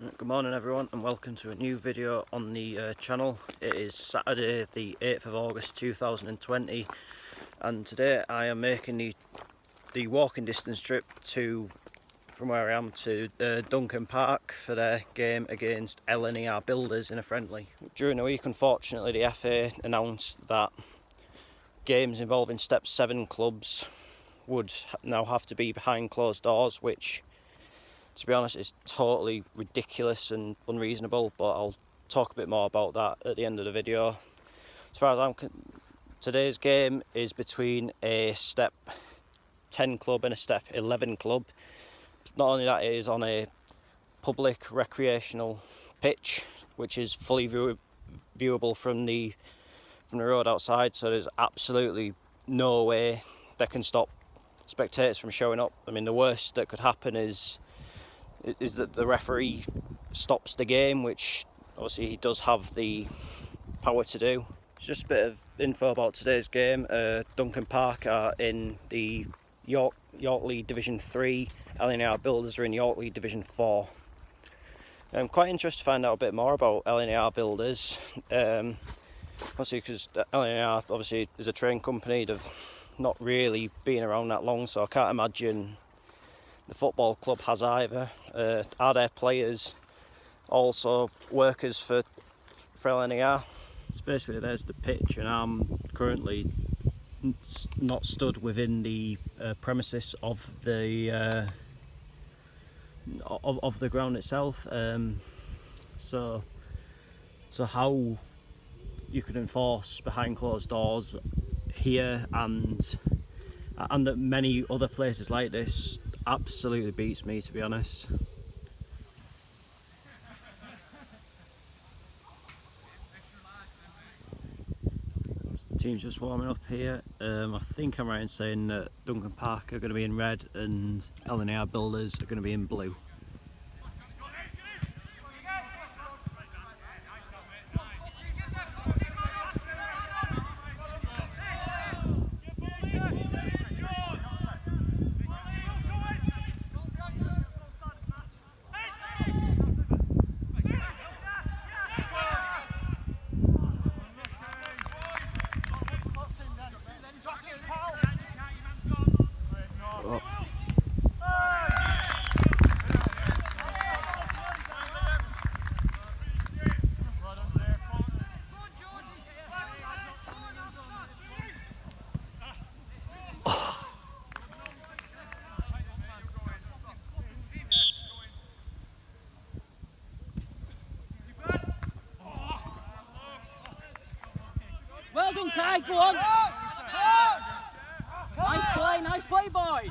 Good morning everyone, and welcome to a new video on the channel. It is Saturday the 8th of August 2020, and today I am making the walking distance trip from where I am to Duncombe Park for their game against LNER Builders in a friendly. During the week, unfortunately, the FA announced that games involving Step 7 clubs would now have to be behind closed doors, which, to be honest, is totally ridiculous and unreasonable, but I'll talk a bit more about that at the end of the video. As far as today's game is between a Step 10 club and a Step 11 club. Not only that, it is on a public recreational pitch, which is fully viewable from the road outside, so there's absolutely no way they can stop spectators from showing up. I mean, the worst that could happen is that the referee stops the game, which obviously he does have the power to do. It's just a bit of info about today's game. Duncombe Park are in the York League Division 3, LNER Builders are in York League Division 4. I'm quite interested to find out a bit more about LNER Builders, obviously because LNER obviously is a train company. They've not really been around that long, so I can't imagine the football club has either. Are their players also workers for LNER? So basically there's the pitch, and I'm currently not stood within the premises of the ground itself. So how you could enforce behind closed doors here and at many other places like this absolutely beats me, to be honest. The team's just warming up here. I think I'm right in saying that Duncombe Park are going to be in red and LNER Builders are going to be in blue. Well done, Kai, go on! Nice play, boys!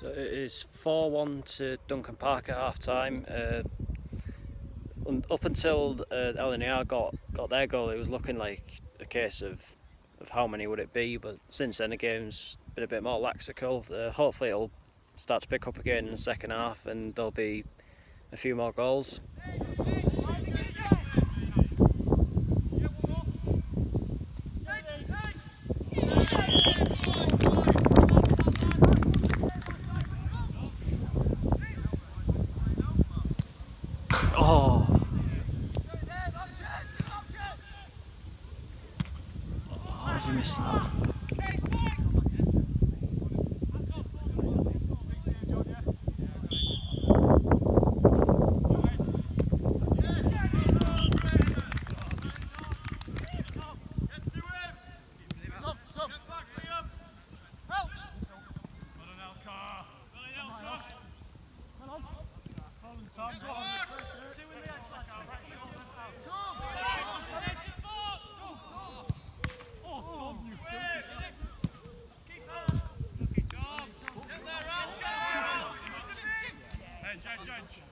So it is 4-1 to Duncombe Park at half time. Up until LNER got their goal, it was looking like a case of how many would it be, but since then the game's been a bit more laxical. Hopefully it'll start to pick up again in the second half and there'll be a few more goals. he missed that.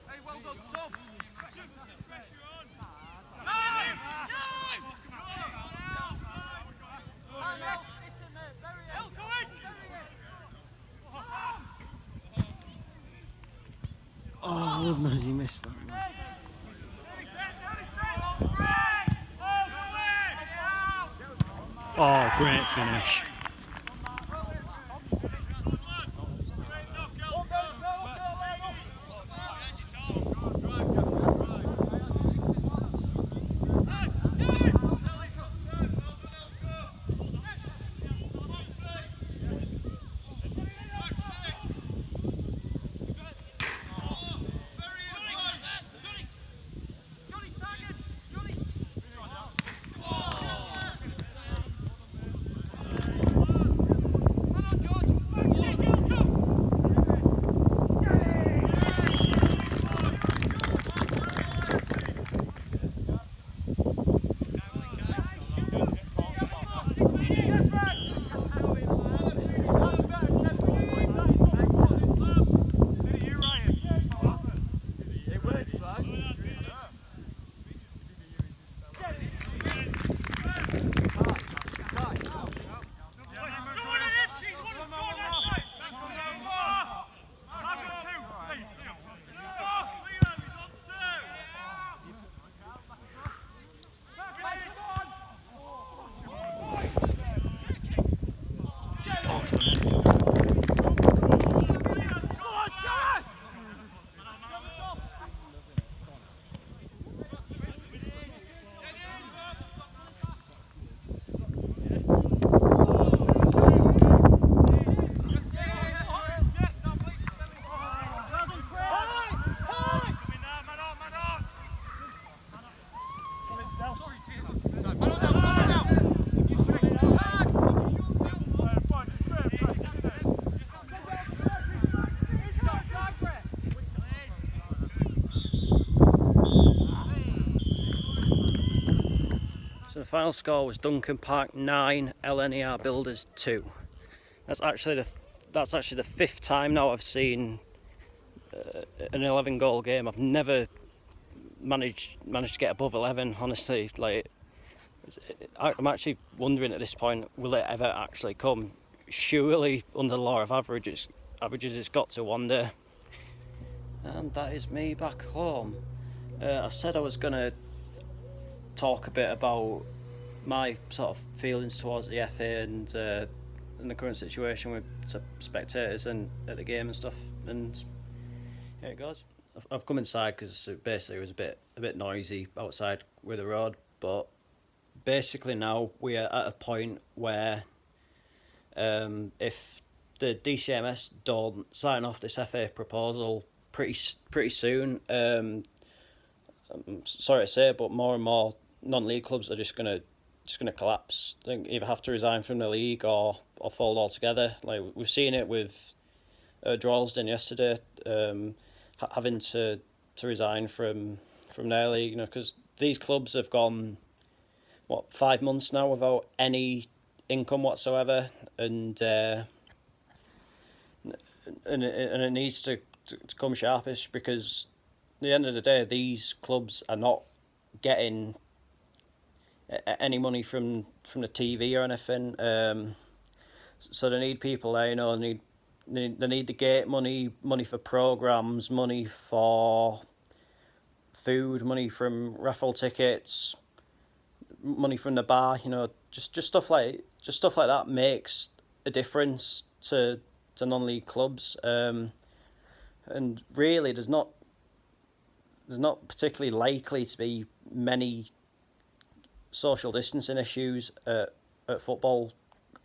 Hey, well done, Tom. Oh, goodness, he missed that. Oh, great finish. So the final score was Duncombe Park 9, LNER Builders 2. That's actually the fifth time now I've seen an 11-goal game. I've never managed to get above 11. Honestly, like I'm actually wondering at this point, will it ever actually come? Surely, under the law of averages, it's got to one day. And that is me back home. I said I was gonna talk a bit about my sort of feelings towards the FA and the current situation with spectators and at the game and stuff. And here it goes. I've come inside because basically it was a bit noisy outside with the road, but basically now we are at a point where if the DCMS don't sign off this FA proposal pretty soon, I'm sorry to say, but more and more non-league clubs are just gonna collapse. They either have to resign from the league or fold altogether. Like we've seen it with Droylsden yesterday, having to resign from their league. You know, because these clubs have gone 5 months now without any income whatsoever, and it needs to come sharpish, because at the end of the day, these clubs are not getting any money from the TV or anything. So they need people there, you know. They need the gate money for programmes, money for food, money from raffle tickets, money from the bar. You know, just stuff like that makes a difference to non-league clubs. And really, there's not particularly likely to be many social distancing issues at at football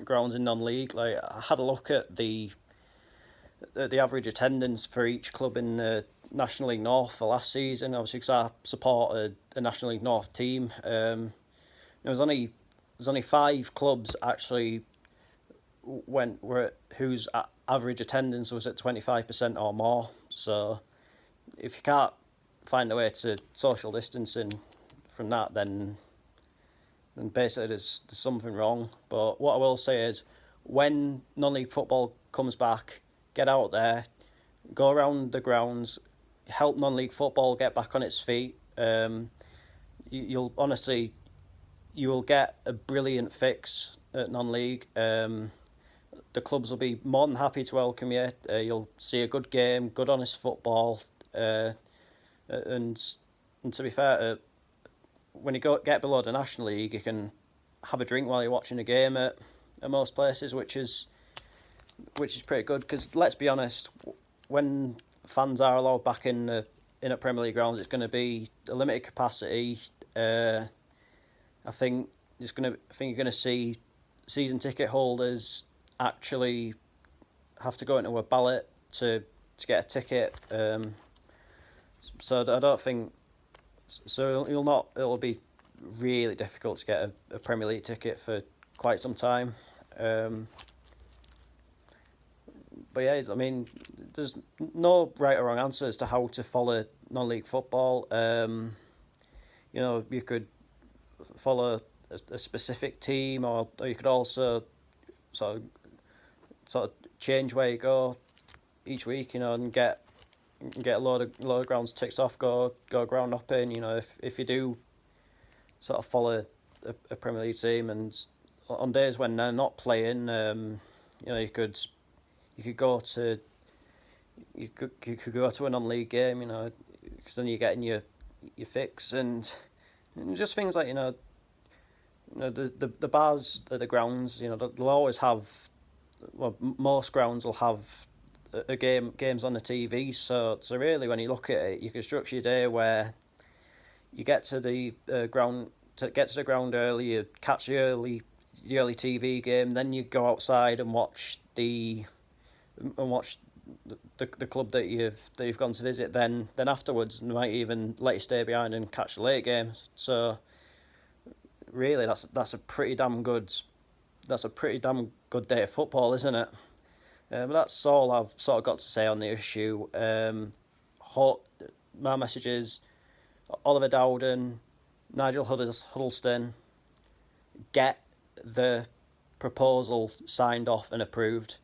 grounds in non-league. Like, I had a look at the average attendance for each club in the National League North for last season. Obviously, because I support a National League North team. There was only 5 clubs actually whose average attendance was at 25% or more. So if you can't find a way to social distancing from that, then basically there's something wrong. But what I will say is, when non-league football comes back, get out there, go around the grounds, help non-league football get back on its feet. You'll honestly, you will get a brilliant fix at non-league. The clubs will be more than happy to welcome you. You'll see a good game, good honest football, and to be fair, when you get below the National League, you can have a drink while you're watching a game at most places, which is pretty good. Because let's be honest, when fans are allowed back in a Premier League grounds, it's going to be a limited capacity. I think you're going to see season ticket holders actually have to go into a ballot to get a ticket. So I don't think. So it'll be really difficult to get a Premier League ticket for quite some time. But yeah, I mean, there's no right or wrong answer as to how to follow non-league football. You could follow a specific team, or you could also sort of change where you go each week, and get a load of grounds ticked off, go ground hopping. If you do sort of follow a Premier League team, and on days when they're not playing, you could go to a non-league game, because then you're getting your fix, and just things like the bars at the grounds, they'll always have. Well, most grounds will have games on the TV. So really, when you look at it, you can structure your day where you get to the ground early, you catch the early TV game, then you go outside and watch the club that you've gone to visit. Then afterwards, they might even let you stay behind and catch the late games. So really, that's a pretty damn good day of football, isn't it? But that's all I've sort of got to say on the issue. My message is, Oliver Dowden, Nigel Huddleston, get the proposal signed off and approved.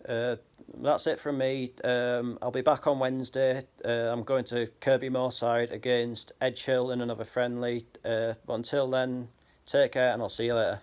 That's it from me. I'll be back on Wednesday. I'm going to Kirby Moorside against Edge Hill in another friendly. But until then, take care and I'll see you later.